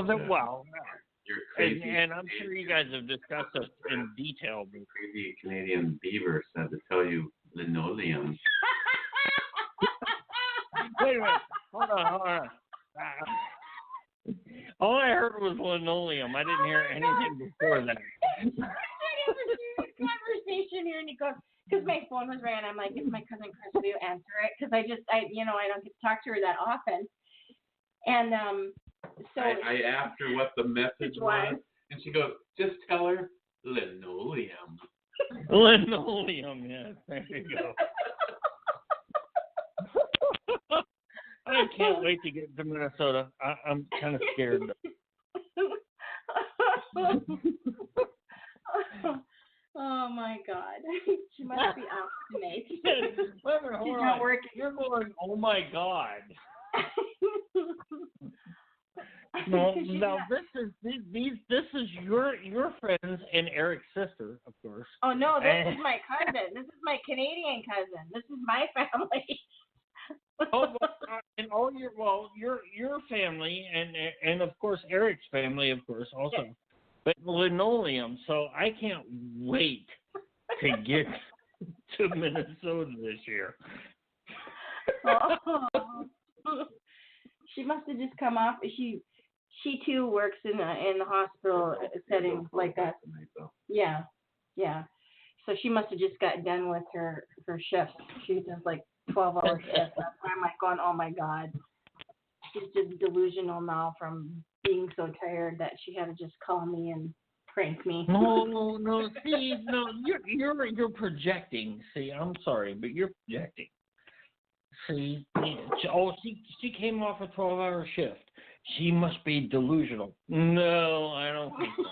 Your crazy and I'm sure you guys have discussed this in detail. But... Crazy Canadian beaver said to tell you linoleum. Wait a minute. Hold on. All I heard was linoleum. I didn't hear anything before that. Conversation here, and he goes, because my phone was ringing. I'm like, it's my cousin Chris. Will you answer it? Because I don't get to talk to her that often. And so I asked her what the message was, and she goes, just tell her linoleum. Linoleum, yes. There you go. I can't wait to get to Minnesota. I'm kind of scared. Oh my God! She must be obstinate. She's not working. You're going. Oh my God. No, this is your friends and Eric's sister, of course. Oh no, this is my cousin. This is my Canadian cousin. This is my family. And all your family and of course Eric's family, of course, also. Yes. But linoleum, so I can't wait to get to Minnesota this year. Oh. She must have just come off. She too works in the hospital setting like that. Yeah. So she must have just got done with her shifts. She does like 12-hour shifts. That's why I'm like going, oh my God. She's just delusional now from being so tired that she had to just call me and prank me. No. See, you're projecting. See, I'm sorry, but you're projecting. See, she came off a 12-hour shift. She must be delusional. No, I don't think so.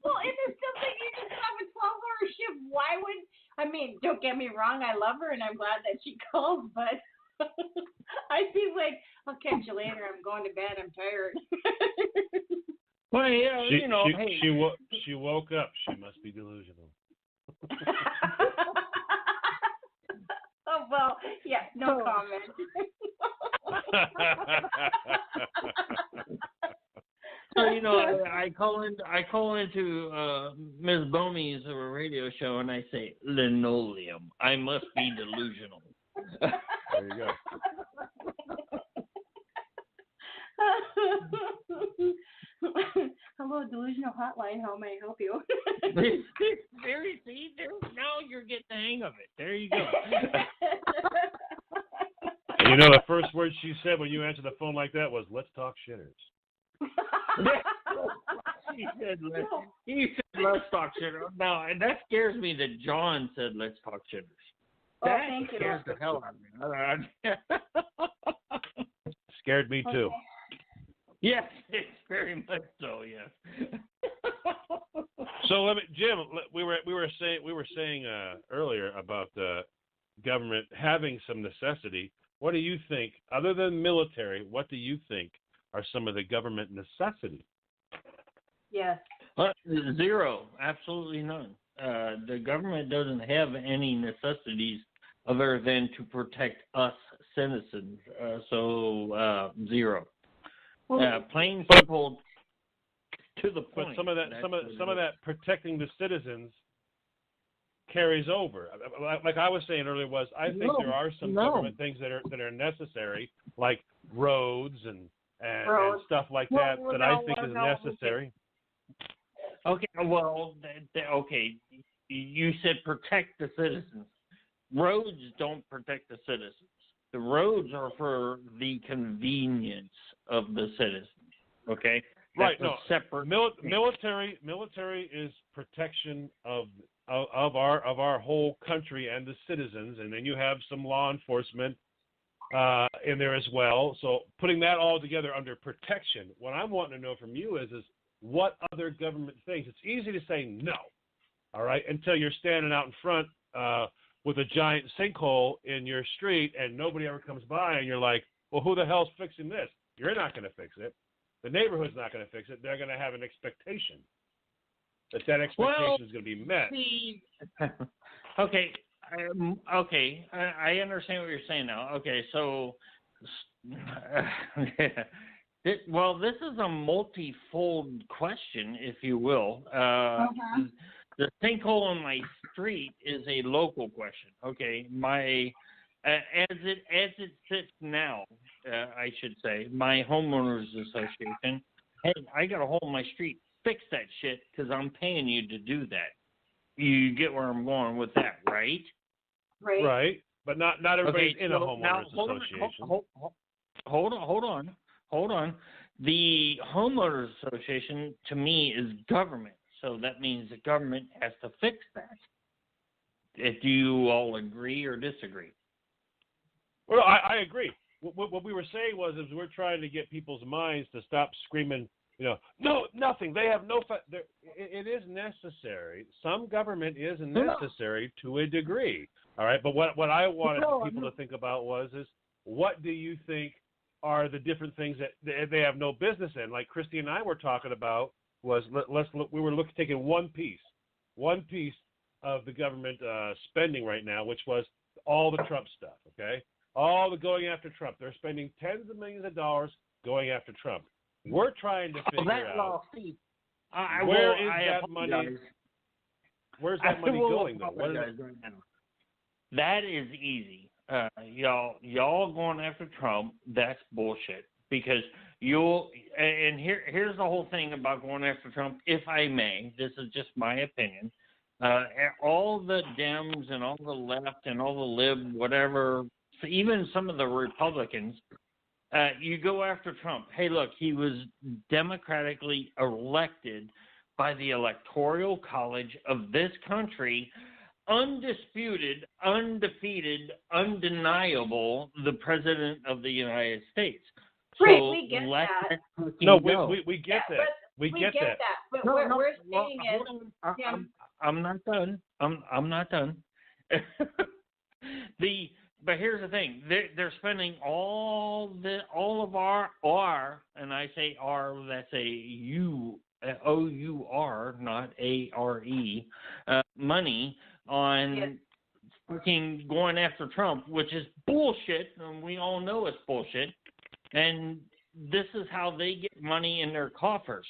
Well, if it's something you just have a 12-hour shift, why would? I mean, don't get me wrong. I love her, and I'm glad that she called, but I feel like I'll catch you later. I'm going to bed. I'm tired. Well, yeah, hey. She woke up. She must be delusional. Oh, well, yeah, no comment. So, I call into Ms. Boney's radio show and I say, linoleum. I must be delusional. There you go. Hello, delusional hotline. How may I help you? Now you're getting the hang of it. There you go. And the first word she said when you answered the phone like that was, let's talk shitters. He said, let's talk shitters. Now, and that scares me that John said, let's talk shitters. That scares the hell out of me. Scared me too. Okay. Yes, it's very much so. Yes. So Jim, we were saying earlier about the government having some necessity. What do you think, other than military? What do you think are some of the government necessities? Yes. Zero, absolutely none. The government doesn't have any necessities other than to protect us citizens. So zero. Plain simple, to the point. But some of that protecting the citizens carries over. Like I was saying earlier, I think there are some government things that are necessary, like roads and stuff like that I think is necessary. Okay. Well, okay. You said protect the citizens. Roads don't protect the citizens. The roads are for the convenience of the citizens. Okay. Right. That's separate. Military is protection of our whole country and the citizens, and then you have some law enforcement in there as well. So putting that all together under protection, what I'm wanting to know from you is what other government things? It's easy to say no, all right, until you're standing out in front with a giant sinkhole in your street and nobody ever comes by, and you're like, well, who the hell's fixing this? You're not going to fix it. The neighborhood's not going to fix it. They're going to have an expectation that expectation is going to be met. Okay. I understand what you're saying now. Okay, so This is a multifold question, if you will. The sinkhole on my street is a local question. Okay, as it sits now, I should say, my homeowners association. Hey, I got a hole in my street. Fix that shit because I'm paying you to do that. You get where I'm going with that, right? Right. But not everybody's in a homeowners association. Hold on. The homeowners association, to me, is government. So that means the government has to fix that. Do you all agree or disagree? Well, I agree. What we were saying was we're trying to get people's minds to stop screaming, no, nothing. They have no it is necessary. Some government is necessary to a degree. All right, but what I wanted people to think about is what do you think are the different things that they have no business in? Like Christy and I were talking about was we were taking one piece of the government spending right now, which was all the Trump stuff. Okay. All the going after Trump. They're spending tens of millions of dollars going after Trump. We're trying to figure out where is that money? Where's that money going, though? That is easy. Y'all going after Trump, that's bullshit. Because here's the whole thing about going after Trump, if I may. This is just my opinion. All the Dems and all the left and all the lib, whatever, even some of the Republicans, you go after Trump. Hey, look, he was democratically elected by the Electoral College of this country, undisputed, undefeated, undeniable, the President of the United States. Right, so we get that. No, we get that. We get that. But what we're saying is, I'm not done. I'm not done. But here's the thing: they're spending all of our, and I say our, that's a OUR, not ARE, money on fucking going after Trump, which is bullshit, and we all know it's bullshit. And this is how they get money in their coffers.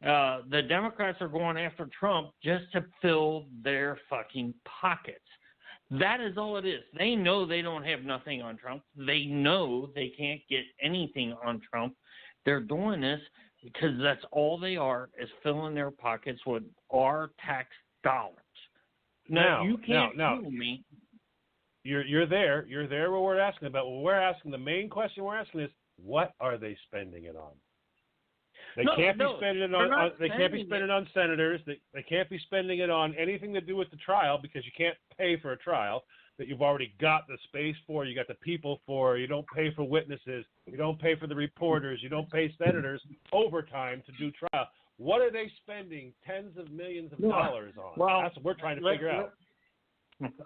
The Democrats are going after Trump just to fill their fucking pockets. That is all it is. They know they don't have nothing on Trump. They know they can't get anything on Trump. They're doing this because that's all they are, is filling their pockets with our tax dollars. Now you can't fool me. You're there. You're there where we're asking about. What we're asking, the main question we're asking is, what are they spending it on? They can't be spending it on. They can't be spending it on senators. They can't be spending it on anything to do with the trial, because you can't pay for a trial that you've already got the space for. You got the people for. You don't pay for witnesses. You don't pay for the reporters. You don't pay senators overtime to do trial. What are they spending tens of millions of dollars on? Well, that's what we're trying to figure out.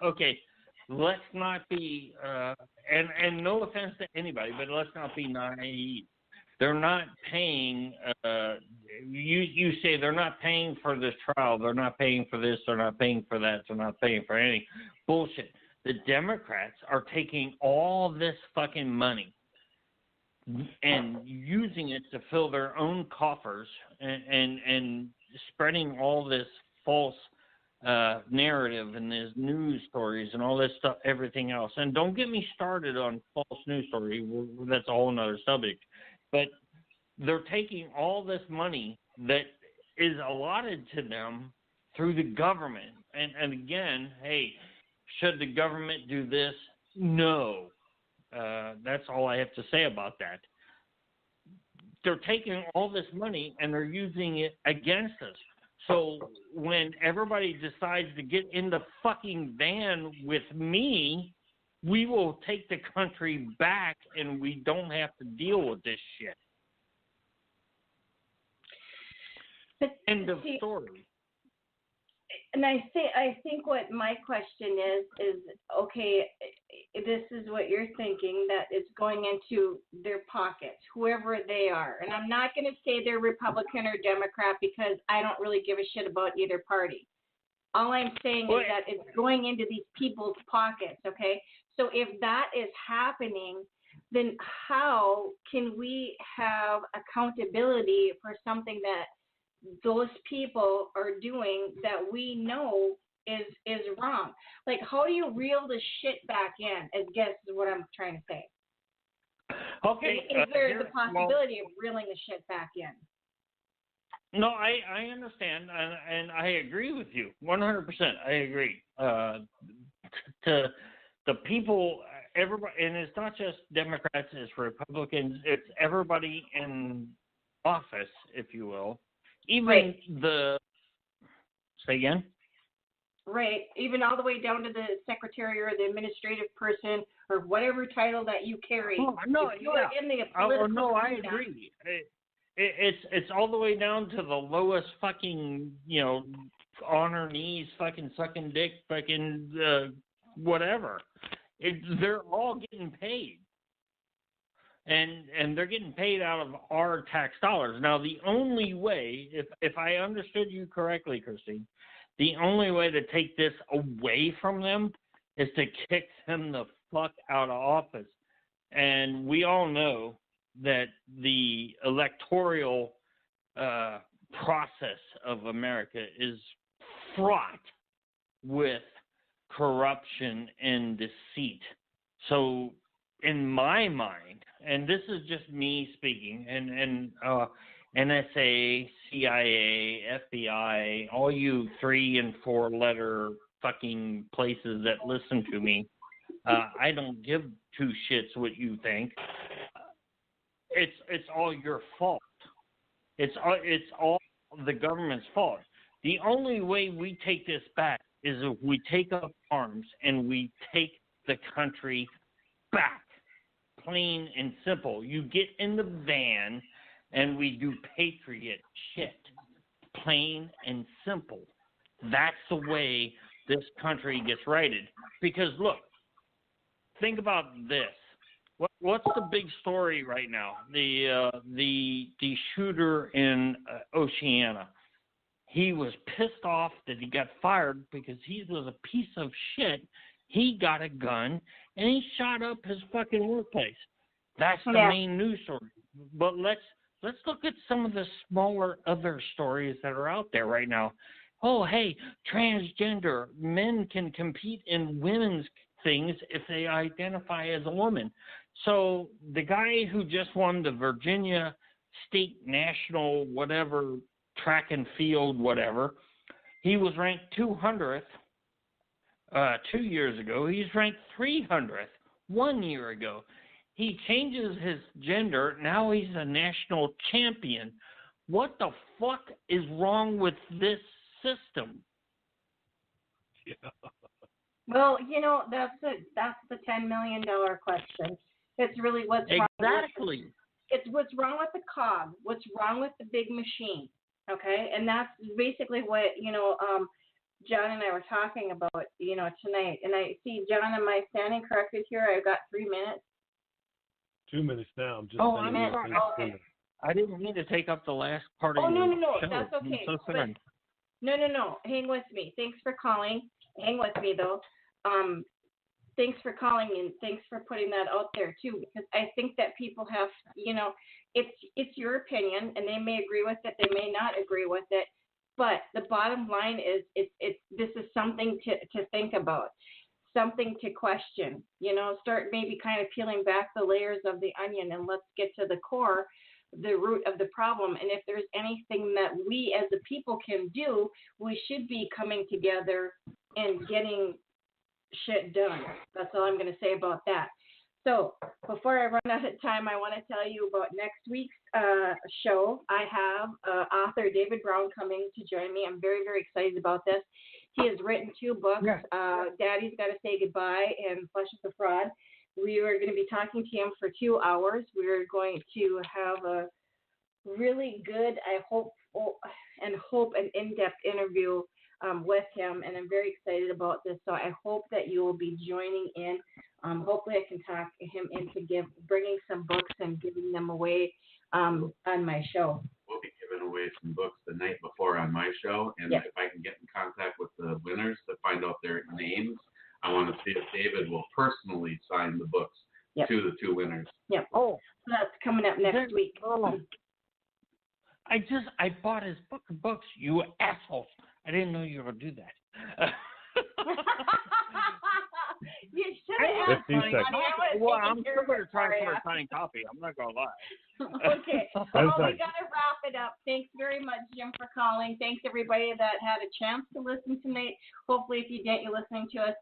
Okay, let's not be. And no offense to anybody, but let's not be naive. They're not paying. You say they're not paying for this trial. They're not paying for this. They're not paying for that. They're not paying for anything. Bullshit. The Democrats are taking all this fucking money and using it to fill their own coffers and spreading all this false narrative and these news stories and all this stuff, everything else. And don't get me started on false news story. That's a whole nother subject. But they're taking all this money that is allotted to them through the government. And again, hey, should the government do this? No. That's all I have to say about that. They're taking all this money and they're using it against us. So when everybody decides to get in the fucking van with me, we will take the country back and we don't have to deal with this shit. But, end of story. And I think what my question is okay, this is what you're thinking, that it's going into their pockets, whoever they are. And I'm not going to say they're Republican or Democrat, because I don't really give a shit about either party. All I'm saying is that it's going into these people's pockets, okay? So if that is happening, then how can we have accountability for something that those people are doing that we know is wrong? Like, how do you reel the shit back in? I guess is what I'm trying to say. Okay. Is there the possibility of reeling the shit back in? No, I understand, and I agree with you 100%. I agree. To the people, everybody, and it's not just Democrats, it's Republicans, it's everybody in office, if you will. Even the, say again? Right, even all the way down to the secretary or the administrative person or whatever title that you carry. Oh, no, if you're in the political no, I arena, agree. It's all the way down to the lowest fucking, on her knees, fucking sucking dick, fucking whatever. They're all getting paid. And they're getting paid out of our tax dollars. Now, the only way, if I understood you correctly, Christine, the only way to take this away from them is to kick them the fuck out of office. And we all know that the electoral process of America is fraught with corruption and deceit. So, in my mind, and this is just me speaking, and NSA, CIA, FBI, all you 3 and 4 letter fucking places that listen to me, I don't give 2 shits what you think. It's all your fault. It's all the government's fault. The only way we take this back is if we take up arms and we take the country back. Plain and simple. You get in the van and we do patriot shit. Plain and simple. That's the way this country gets righted. Because look, think about this. What's the big story right now? The shooter in Oceana. He was pissed off that he got fired because he was a piece of shit. He got a gun and he shot up his fucking workplace. That's the main news story. But let's look at some of the smaller other stories that are out there right now. Oh, hey, transgender men can compete in women's things if they identify as a woman. So the guy who just won the Virginia State National whatever track and field whatever, he was ranked 200th 2 years ago. He's ranked 300th 1 year ago. He changes his gender. Now he's a national champion. What the fuck is wrong with this system? Yeah. Well, that's the $10 million question. It's really what's wrong. Exactly. It's what's wrong with the cog. What's wrong with the big machine? Okay, and that's basically what John and I were talking about, tonight. And I see, John, am I standing corrected here? I've got 3 minutes. 2 minutes now. I'm just. I'm sorry. Okay. I didn't mean to take up the last part of your show. That's okay. I'm so sorry. No. Hang with me. Thanks for calling. Hang with me, though. Thanks for calling and thanks for putting that out there too, because I think that people have, it's your opinion and they may agree with it, they may not agree with it, but the bottom line is this is something to think about, something to question. Start maybe kind of peeling back the layers of the onion and let's get to the core, the root of the problem. And if there's anything that we as the people can do, we should be coming together and getting shit done. That's all I'm going to say about that. So before I run out of time, I want to tell you about next week's show. I have author David Brown coming to join me. I'm very, very excited about this. He has written 2 books, Daddy's Gotta Say Goodbye and Flesh is a Fraud. We are going to be talking to him for 2 hours. We're going to have a really good, I hope an in-depth interview with him, and I'm very excited about this. So I hope that you will be joining in. Hopefully I can talk him into bringing some books and giving them away on my show. We'll be giving away some books the night before on my show, and if I can get in contact with the winners to find out their names, I want to see if David will personally sign the books Yep. to the two winners. Yep. Oh, So that's coming up next week. Oh. I bought his book of books, you assholes. I didn't know you were going to do that. You should have asked 15 me, seconds. honey. I Well, would've I'm taken still care going of to try it for for a signed copy. I'm not going to lie. you. Okay. 10 Well, we seconds. got to wrap it up. Thanks very much, Jim, for calling. Thanks, everybody that had a chance to listen tonight. Hopefully, if you didn't, you're listening to us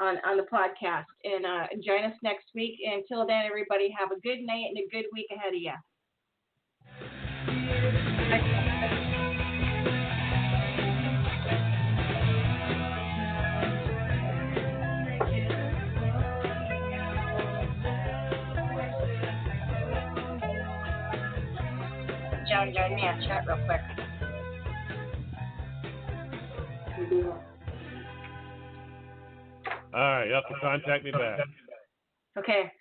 on the podcast. And join us next week. Until then, everybody, have a good night and a good week ahead of you. Join me on chat real quick. All right, you have to contact me back. Okay.